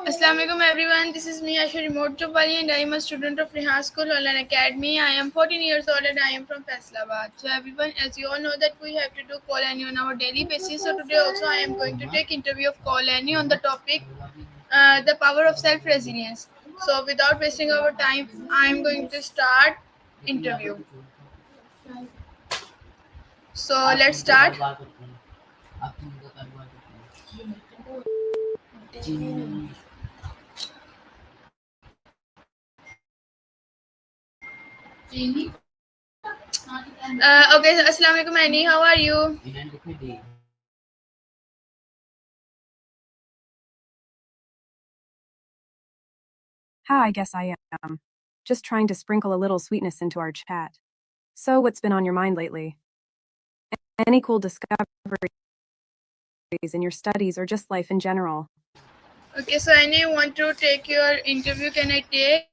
Assalamualaikum everyone, this is me Asha Remote Jopali and I am a student of Rehan School Online Academy. I am 14 years old and I am from Faisalabad. So everyone, as you all know that we have to do call any on our daily basis. So today also I am going to take interview of call any on the topic the power of self-resilience. So without wasting our time, I am going to start interview. So let's start. Okay, so Assalamualaikum Annie, how are you? Ha, I guess I am. Just trying to sprinkle a little sweetness into our chat. So, what's been on your mind lately? Any cool discoveries in your studies or just life in general? Okay, so Annie, want to take your interview? Can I take?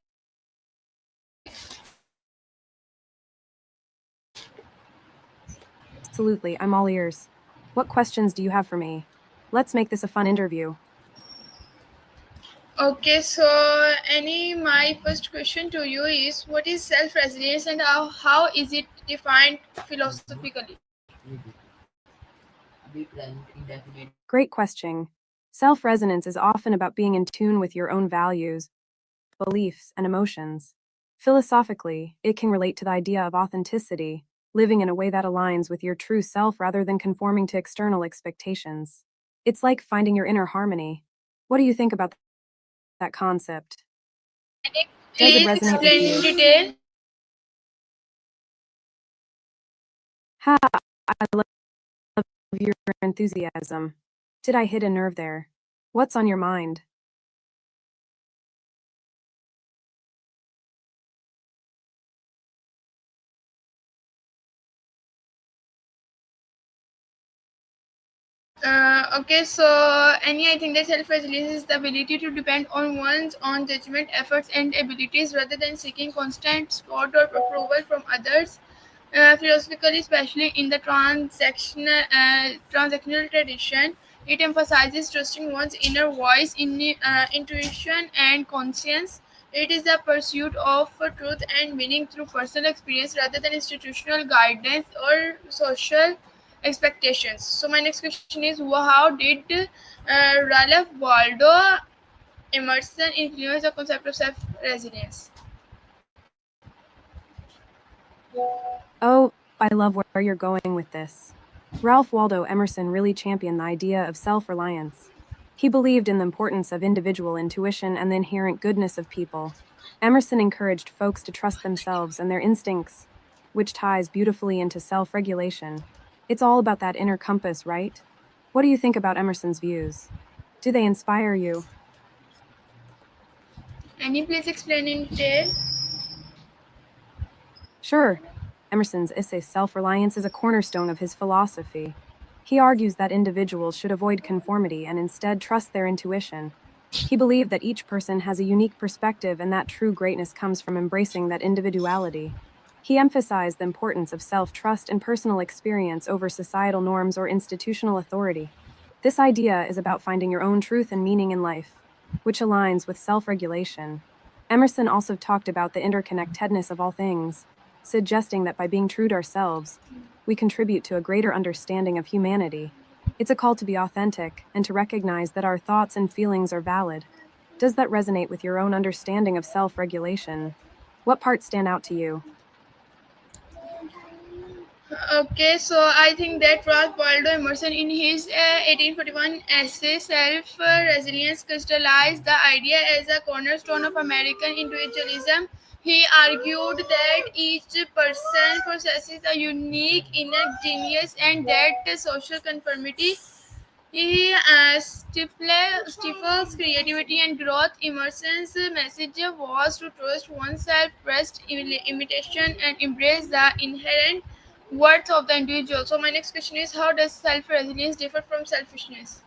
Absolutely, I'm all ears. What questions do you have for me? Let's make this a fun interview. Okay, so Annie, my first question to you is what is self resilience and how is it defined philosophically? Great question. Self resonance is often about being in tune with your own values, beliefs, and emotions. Philosophically, it can relate to the idea of authenticity, living in a way that aligns with your true self rather than conforming to external expectations. It's like finding your inner harmony. What do you think about that concept? Does it Please resonate with explain in you? detail. Ha, I love your enthusiasm. Did I hit a nerve there? What's on your mind? Okay, so Annie, I think that self resilience is the ability to depend on one's own judgment, efforts, and abilities rather than seeking constant support or approval from others. Philosophically, especially in the transactional tradition, it emphasizes trusting one's inner voice, intuition, and conscience. It is the pursuit of truth and meaning through personal experience rather than institutional guidance or social expectations. So, my next question is how did Ralph Waldo Emerson influence the concept of self resilience? Oh, I love where you're going with this. Ralph Waldo Emerson really championed the idea of self reliance. He believed in the importance of individual intuition and the inherent goodness of people. Emerson encouraged folks to trust themselves and their instincts, which ties beautifully into self regulation. It's all about that inner compass, right? What do you think about Emerson's views? Do they inspire you? Any please explain in detail? Sure. Emerson's essay Self Reliance is a cornerstone of his philosophy. He argues that individuals should avoid conformity and instead trust their intuition. He believed that each person has a unique perspective and that true greatness comes from embracing that individuality. He emphasized the importance of self trust and personal experience over societal norms or institutional authority. This idea is about finding your own truth and meaning in life, which aligns with self regulation. Emerson also talked about the interconnectedness of all things, suggesting that by being true to ourselves, we contribute to a greater understanding of humanity. It's a call to be authentic and to recognize that our thoughts and feelings are valid. Does that resonate with your own understanding of self regulation? What parts stand out to you? Okay, so I think that Ralph Waldo Emerson, in his 1841 essay Self-Resilience, crystallized the idea as a cornerstone of American individualism. He argued that each person possesses a unique inner genius and that social conformity he stifles creativity and growth. Emerson's message was to trust oneself, rest imitation, and embrace the inherent worth of the individual. So, my next question is how does self resilience differ from selfishness?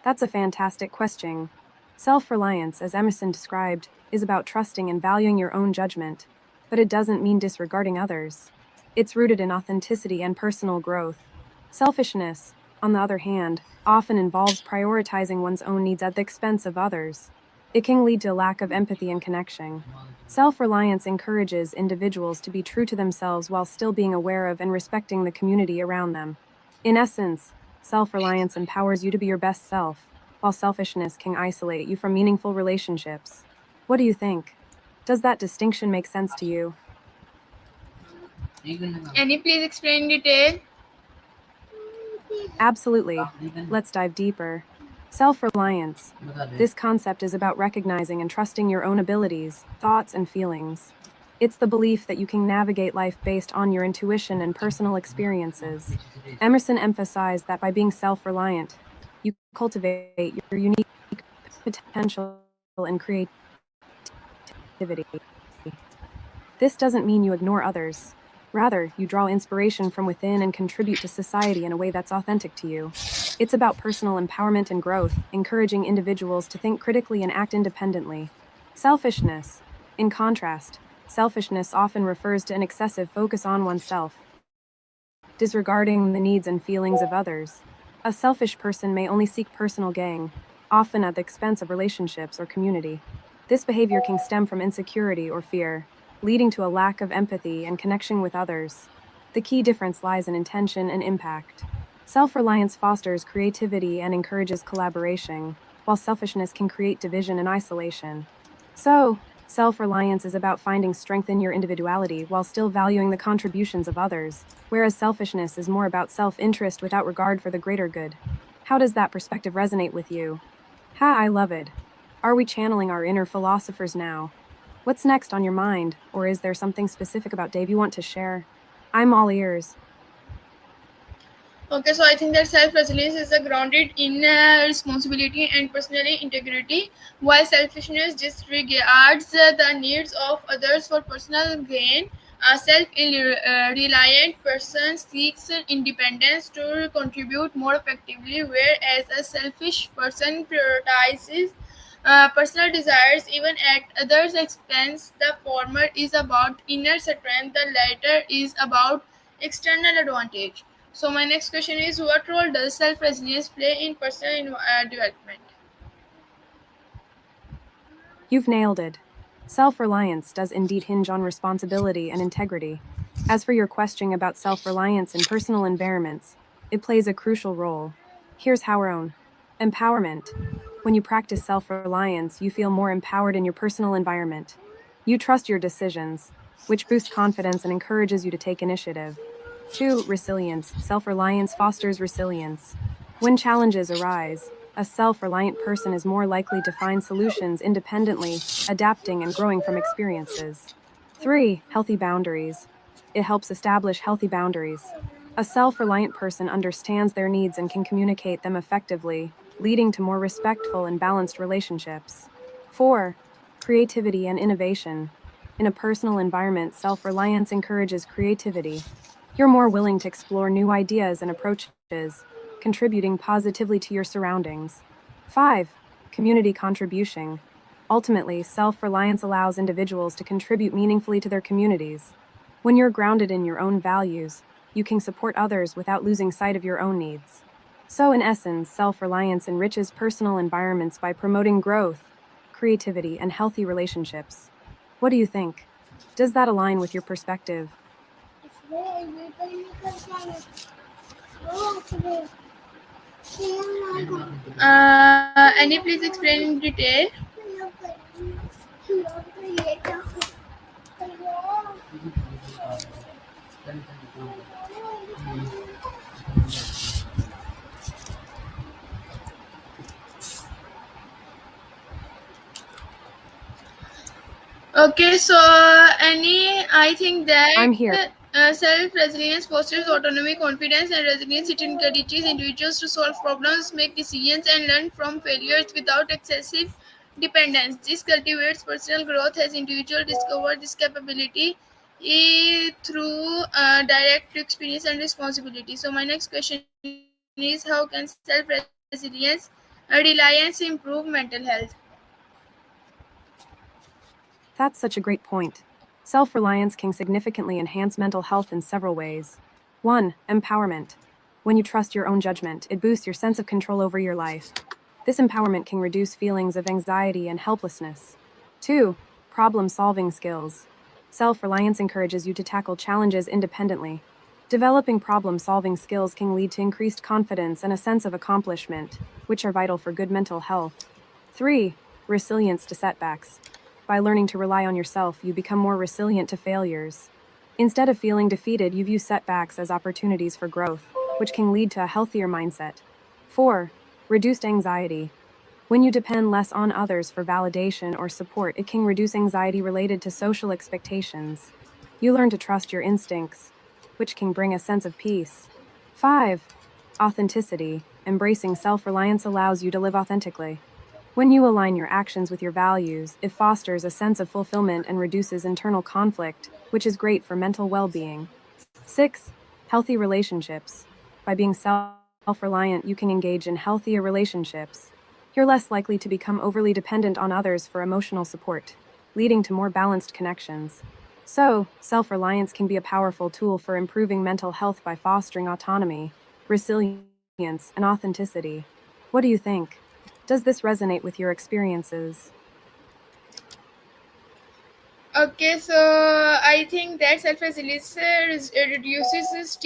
That's a fantastic question. Self reliance, as Emerson described, is about trusting and valuing your own judgment, but it doesn't mean disregarding others. It's rooted in authenticity and personal growth. Selfishness, on the other hand, often involves prioritizing one's own needs at the expense of others. It can lead to a lack of empathy and connection. Self reliance encourages individuals to be true to themselves while still being aware of and respecting the community around them. In essence, self reliance empowers you to be your best self, while selfishness can isolate you from meaningful relationships. What do you think? Does that distinction make sense to you? Any please explain in detail? Absolutely. Let's dive deeper. Self reliance. This concept is about recognizing and trusting your own abilities, thoughts, and feelings. It's the belief that you can navigate life based on your intuition and personal experiences. Emerson emphasized that by being self reliant, you cultivate your unique potential and creativity. This doesn't mean you ignore others. Rather, you draw inspiration from within and contribute to society in a way that's authentic to you. It's about personal empowerment and growth, encouraging individuals to think critically and act independently. Selfishness. In contrast, selfishness often refers to an excessive focus on oneself, disregarding the needs and feelings of others. A selfish person may only seek personal gain, often at the expense of relationships or community. This behavior can stem from insecurity or fear, leading to a lack of empathy and connection with others. The key difference lies in intention and impact. Self reliance fosters creativity and encourages collaboration, while selfishness can create division and isolation. So, self reliance is about finding strength in your individuality while still valuing the contributions of others, whereas selfishness is more about self interest without regard for the greater good. How does that perspective resonate with you? Ha, I love it. Are we channeling our inner philosophers now? What's next on your mind, or is there something specific about Dave you want to share? I'm all ears. Okay, so I think that self-resilience is grounded in responsibility and personal integrity, while selfishness disregards the needs of others for personal gain. A self-reliant person seeks independence to contribute more effectively, whereas a selfish person prioritizes personal desires even at others' expense. The former is about inner strength, the latter is about external advantage. So my next question is, what role does self-resilience play in personal development? You've nailed it. Self reliance does indeed hinge on responsibility and integrity. As for your question about self reliance in personal environments, it plays a crucial role. Here's how our own empowerment. When you practice self reliance, you feel more empowered in your personal environment. You trust your decisions, which boosts confidence and encourages you to take initiative. 2. Resilience. Self reliance fosters resilience. When challenges arise, a self reliant person is more likely to find solutions independently, adapting and growing from experiences. 3. Healthy boundaries. It helps establish healthy boundaries. A self reliant person understands their needs and can communicate them effectively, leading to more respectful and balanced relationships. 4. Creativity and innovation. In a personal environment, self reliance encourages creativity. You're more willing to explore new ideas and approaches, contributing positively to your surroundings. 5. Community contribution. Ultimately, self reliance allows individuals to contribute meaningfully to their communities. When you're grounded in your own values, you can support others without losing sight of your own needs. So, in essence, self reliance enriches personal environments by promoting growth, creativity, and healthy relationships. What do you think? Does that align with your perspective? Any please explain in detail? Okay, so I think that I'm here. self-resilience fosters autonomy, confidence, and resilience. It encourages individuals to solve problems, make decisions, and learn from failures without excessive dependence. This cultivates personal growth as individuals discover this capability through direct experience and responsibility. So, my next question is, how can self-resilience reliance improve mental health? That's such a great point. Self reliance can significantly enhance mental health in several ways. 1. Empowerment. When you trust your own judgment, it boosts your sense of control over your life. This empowerment can reduce feelings of anxiety and helplessness. 2. Problem solving skills. Self reliance encourages you to tackle challenges independently. Developing problem solving skills can lead to increased confidence and a sense of accomplishment, which are vital for good mental health. 3. Resilience to setbacks. By learning to rely on yourself, you become more resilient to failures. Instead of feeling defeated, you view setbacks as opportunities for growth, which can lead to a healthier mindset. 4. Reduced anxiety. When you depend less on others for validation or support, it can reduce anxiety related to social expectations. You learn to trust your instincts, which can bring a sense of peace. 5. Authenticity. Embracing self reliance allows you to live authentically. When you align your actions with your values, it fosters a sense of fulfillment and reduces internal conflict, which is great for mental well being. 6. Healthy relationships. By being self reliant, you can engage in healthier relationships. You're less likely to become overly dependent on others for emotional support, leading to more balanced connections. So, self reliance can be a powerful tool for improving mental health by fostering autonomy, resilience, and authenticity. What do you think? Does this resonate with your experiences? Okay, so I think that self-resilience reduces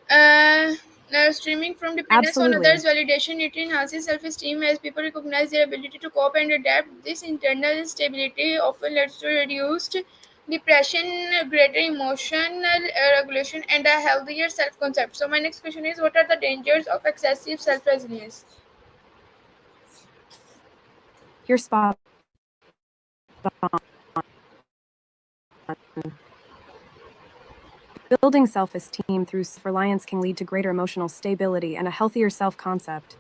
uh, streaming from dependence on others' Absolutely. validation. It enhances self-esteem as people recognize their ability to cope and adapt. This internal stability often leads to reduced depression, greater emotional regulation, and a healthier self-concept. So my next question is, what are the dangers of excessive self-resilience? You're spot on. Building self esteem through self reliance can lead to greater emotional stability and a healthier self concept.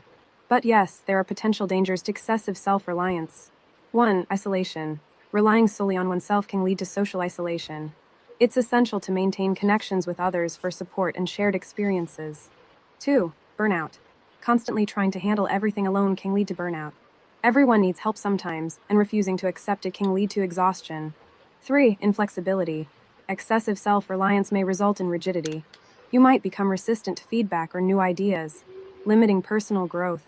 But yes, there are potential dangers to excessive self reliance. 1. Isolation. Relying solely on oneself can lead to social isolation. It's essential to maintain connections with others for support and shared experiences. 2. Burnout. Constantly trying to handle everything alone can lead to burnout. Everyone needs help sometimes, and refusing to accept it can lead to exhaustion. 3. Inflexibility. Excessive self reliance may result in rigidity. You might become resistant to feedback or new ideas, limiting personal growth.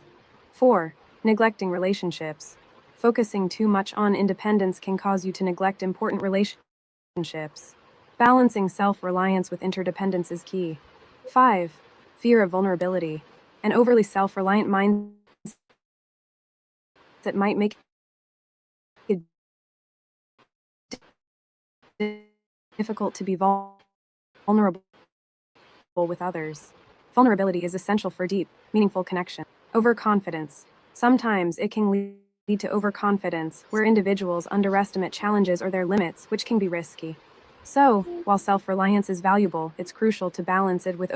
4. Neglecting relationships. Focusing too much on independence can cause you to neglect important relationships. Balancing self reliance with interdependence is key. 5. Fear of vulnerability. An overly self reliant mindset might make it difficult to be vulnerable with others. Vulnerability is essential for deep, meaningful connection. Overconfidence. Sometimes it can lead to overconfidence, where individuals underestimate challenges or their limits, which can be risky. So, while self reliance is valuable, it's crucial to balance it with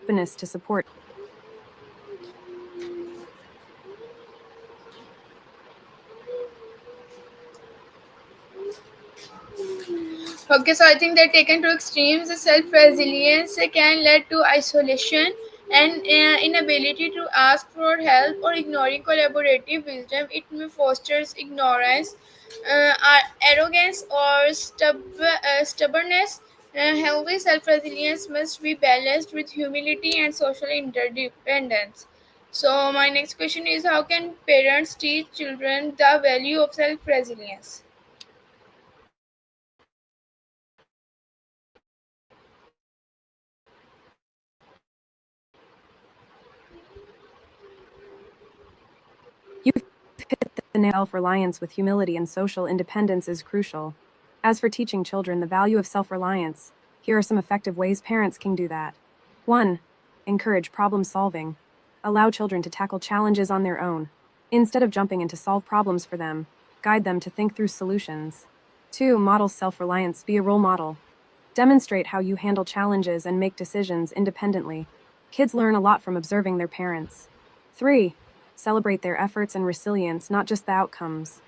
openness to support. Okay, so I think that taken to extremes, self resilience can lead to isolation and inability to ask for help or ignoring collaborative wisdom. It may fosters ignorance, arrogance, or stubbornness. Healthy self resilience must be balanced with humility and social interdependence. So, my next question is, how can parents teach children the value of self resilience? You've hit the nail. Self reliance with humility and social independence is crucial. As for teaching children the value of self reliance, here are some effective ways parents can do that. 1. Encourage problem solving. Allow children to tackle challenges on their own. Instead of jumping in to solve problems for them, guide them to think through solutions. 2. Model self reliance. Be a role model. Demonstrate how you handle challenges and make decisions independently. Kids learn a lot from observing their parents. 3. Celebrate their efforts and resilience, not just the outcomes.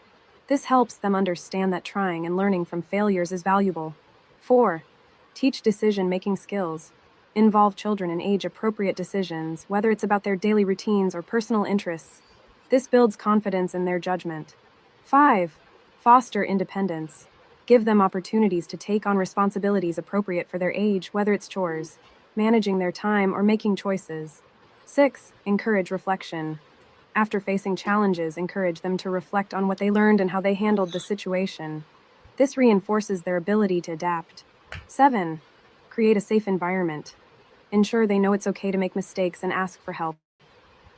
This helps them understand that trying and learning from failures is valuable. 4. Teach decision making skills. Involve children in age appropriate decisions, whether it's about their daily routines or personal interests. This builds confidence in their judgment. 5. Foster independence. Give them opportunities to take on responsibilities appropriate for their age, whether it's chores, managing their time, or making choices. 6. Encourage reflection. After facing challenges, encourage them to reflect on what they learned and how they handled the situation. This reinforces their ability to adapt. 7. Create a safe environment. Ensure they know it's okay to make mistakes and ask for help.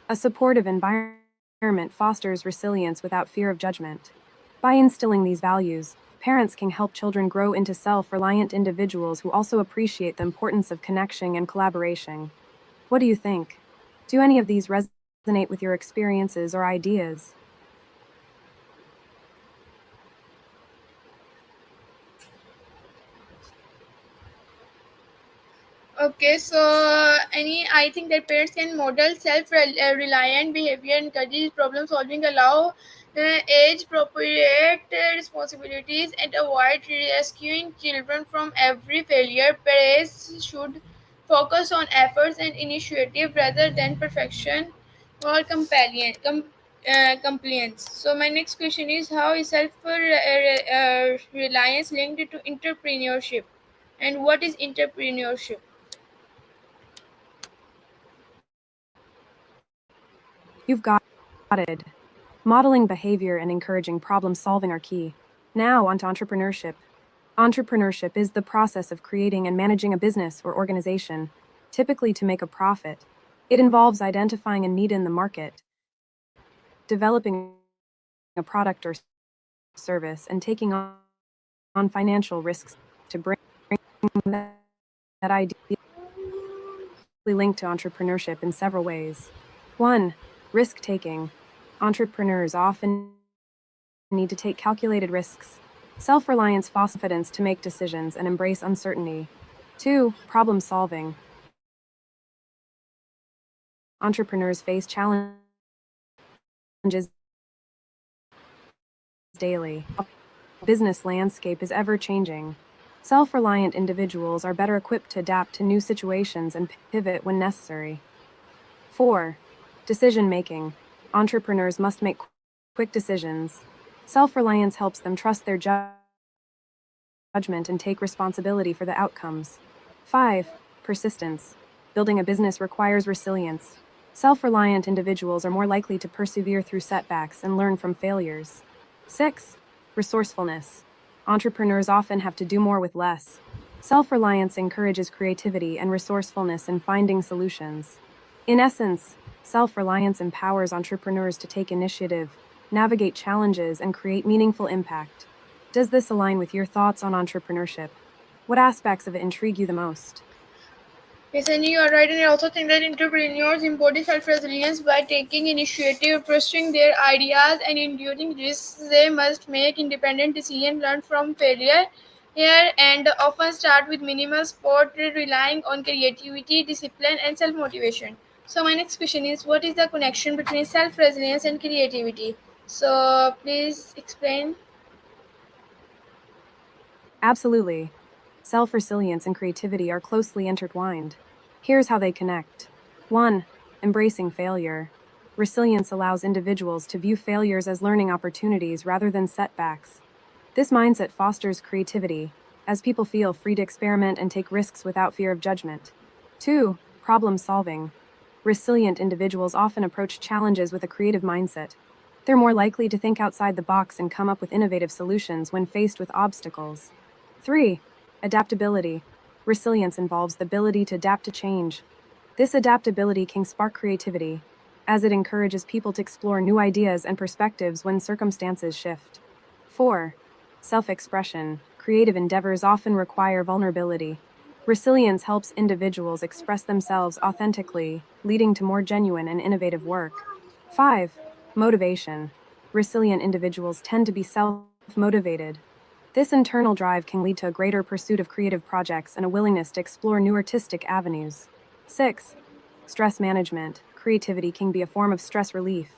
A supportive environment fosters resilience without fear of judgment. By instilling these values, parents can help children grow into self-reliant individuals who also appreciate the importance of connection and collaboration. What do you think? Do any of these resonate with your experiences or ideas? Okay, so I think that parents can model self-reliant behavior, encourage problem solving, allow age-appropriate responsibilities, and avoid rescuing children from every failure. Parents should focus on efforts and initiative rather than perfection or compliance. So my next question is, how is self-reliance linked to entrepreneurship, and what is entrepreneurship? You've got it. Modeling behavior and encouraging problem solving are key. Now, on to entrepreneurship. Entrepreneurship is the process of creating and managing a business or organization, typically to make a profit. It involves identifying a need in the market, developing a product or service, and taking on financial risks to bring that idea linked to entrepreneurship in several ways. 1. Risk taking. Entrepreneurs often need to take calculated risks. Self reliance fosters confidence to make decisions and embrace uncertainty. 2. Problem solving. Entrepreneurs face challenges daily. The business landscape is ever changing. Self reliant individuals are better equipped to adapt to new situations and pivot when necessary. 4. Decision making. Entrepreneurs must make quick decisions. Self reliance helps them trust their judgment and take responsibility for the outcomes. 5. Persistence. Building a business requires resilience. Self reliant individuals are more likely to persevere through setbacks and learn from failures. 6. Resourcefulness. Entrepreneurs often have to do more with less. Self reliance encourages creativity and resourcefulness in finding solutions. In essence, self reliance empowers entrepreneurs to take initiative, navigate challenges, and create meaningful impact. Does this align with your thoughts on entrepreneurship? What aspects of it intrigue you the most? Yes, and you are right, and I also think that entrepreneurs embody self-resilience by taking initiative, trusting their ideas, and enduring risks. They must make independent decisions, learn from failure, here, and often start with minimal support, relying on creativity, discipline, and self-motivation. So my next question is, what is the connection between self-resilience and creativity? So please explain. Absolutely. Self resilience and creativity are closely intertwined. Here's how they connect. 1. Embracing failure. Resilience allows individuals to view failures as learning opportunities rather than setbacks. This mindset fosters creativity, as people feel free to experiment and take risks without fear of judgment. 2. Problem solving. Resilient individuals often approach challenges with a creative mindset. They're more likely to think outside the box and come up with innovative solutions when faced with obstacles. 3. Adaptability. Resilience involves the ability to adapt to change. This adaptability can spark creativity, as it encourages people to explore new ideas and perspectives when circumstances shift. 4. Self expression. Creative endeavors often require vulnerability. Resilience helps individuals express themselves authentically, leading to more genuine and innovative work. 5. Motivation. Resilient individuals tend to be self motivated. This internal drive can lead to a greater pursuit of creative projects and a willingness to explore new artistic avenues. 6. Stress management. Creativity can be a form of stress relief.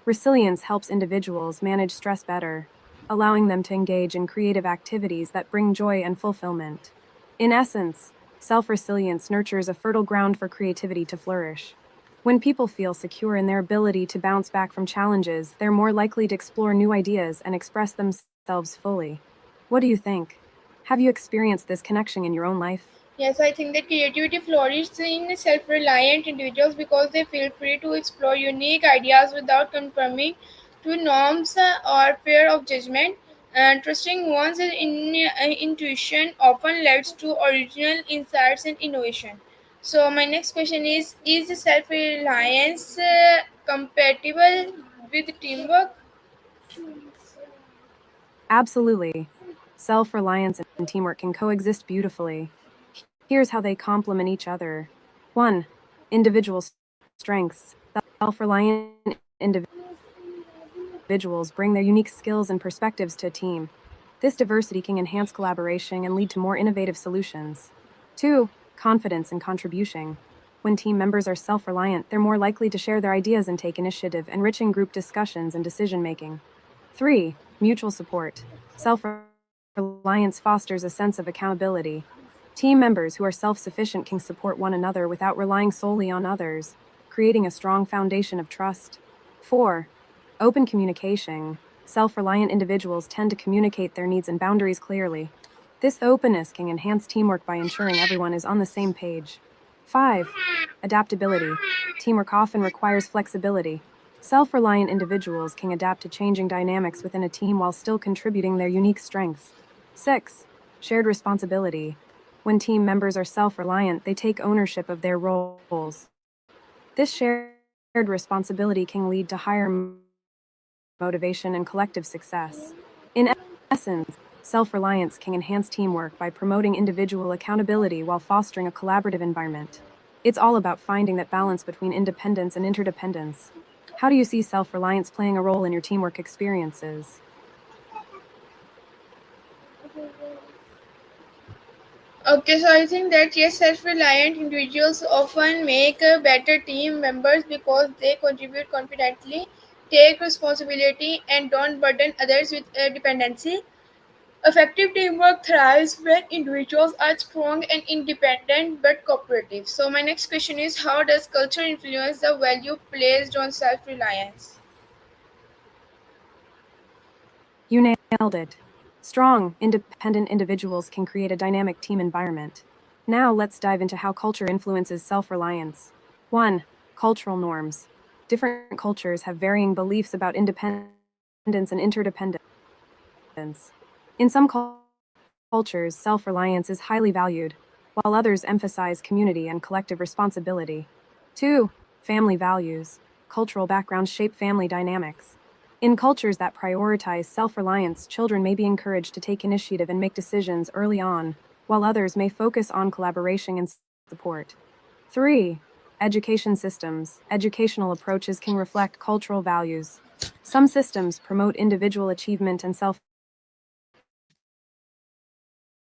Resilience helps individuals manage stress better, allowing them to engage in creative activities that bring joy and fulfillment. In essence, self resilience nurtures a fertile ground for creativity to flourish. When people feel secure in their ability to bounce back from challenges, they're more likely to explore new ideas and express themselves fully. What do you think? Have you experienced this connection in your own life? Yes, I think that creativity flourishes in self reliant individuals because they feel free to explore unique ideas without conforming to norms or fear of judgment. And trusting one's intuition often leads to original insights and innovation. So, my next question is self reliance compatible with teamwork? Absolutely. Self reliance and teamwork can coexist beautifully. Here's how they complement each other. 1. Individual strengths. Self reliant individuals bring their unique skills and perspectives to a team. This diversity can enhance collaboration and lead to more innovative solutions. 2. Confidence and contribution. When team members are self reliant, they're more likely to share their ideas and take initiative, enriching group discussions and decision making. 3. Mutual support. Self reliance fosters a sense of accountability. Team members who are self sufficient can support one another without relying solely on others, creating a strong foundation of trust. 4. Open communication. Self reliant individuals tend to communicate their needs and boundaries clearly. This openness can enhance teamwork by ensuring everyone is on the same page. 5. Adaptability. Teamwork often requires flexibility. Self reliant individuals can adapt to changing dynamics within a team while still contributing their unique strengths. 6. Shared responsibility. When team members are self reliant, they take ownership of their roles. This shared responsibility can lead to higher motivation and collective success. In essence, self reliance can enhance teamwork by promoting individual accountability while fostering a collaborative environment. It's all about finding that balance between independence and interdependence. How do you see self reliance playing a role in your teamwork experiences? Okay, so I think that yes, self-reliant individuals often make better team members because they contribute confidently, take responsibility, and don't burden others with dependency. Effective teamwork thrives when individuals are strong and independent but cooperative. So my next question is, how does culture influence the value placed on self-reliance? You nailed it. Strong, independent individuals can create a dynamic team environment. Now let's dive into how culture influences self reliance. 1. Cultural norms. Different cultures have varying beliefs about independence and interdependence. In some cultures, self reliance is highly valued, while others emphasize community and collective responsibility. 2. Family values. Cultural backgrounds shape family dynamics. In cultures that prioritize self reliance, children may be encouraged to take initiative and make decisions early on, while others may focus on collaboration and support. 3. Education systems. Educational approaches can reflect cultural values. Some systems promote individual achievement and self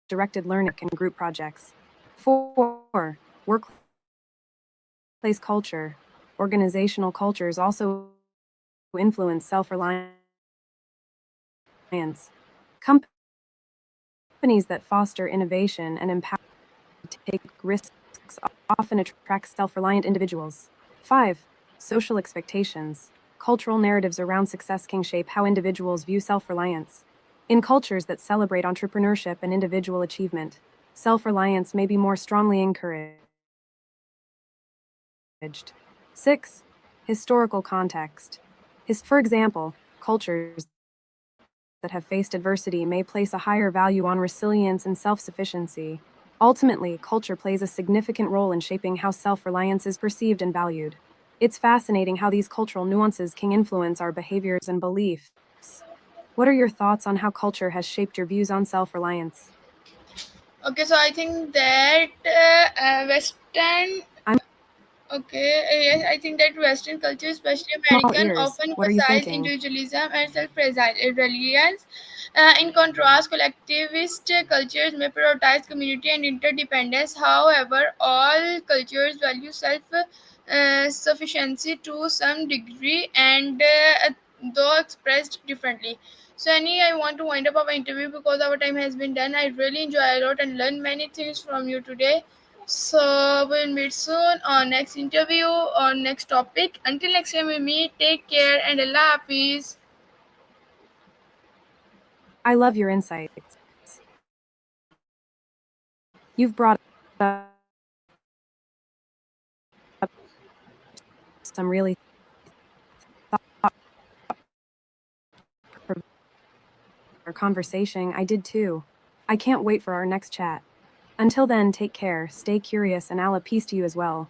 directed learning and group projects. 4. Workplace culture. Organizational cultures also influence self reliance. Companies that foster innovation and empower to take risks often attract self reliant individuals. 5. Social expectations. Cultural narratives around success can shape how individuals view self reliance. In cultures that celebrate entrepreneurship and individual achievement, self reliance may be more strongly encouraged. 6. Historical context. For example, cultures that have faced adversity may place a higher value on resilience and self sufficiency. Ultimately, culture plays a significant role in shaping how self reliance is perceived and valued. It's fascinating how these cultural nuances can influence our behaviors and beliefs. What are your thoughts on how culture has shaped your views on self reliance? Okay, so I think that Western I'm Okay, yes, I think that Western culture, especially all American, ears. often What are you emphasize thinking? individualism and self-reliance. In contrast, collectivist cultures may prioritize community and interdependence. However, all cultures value self-sufficiency to some degree, and though expressed differently. So, Annie, I want to wind up our interview because our time has been done. I really enjoy a lot and learn many things from you today. So we'll meet soon on next interview or next topic. Until next time we meet, take care and Allah Hafiz. I love your insights. You've brought up some really thought-provoking conversation. I did too. I can't wait for our next chat. Until then, take care, stay curious, and Allah peace to you as well.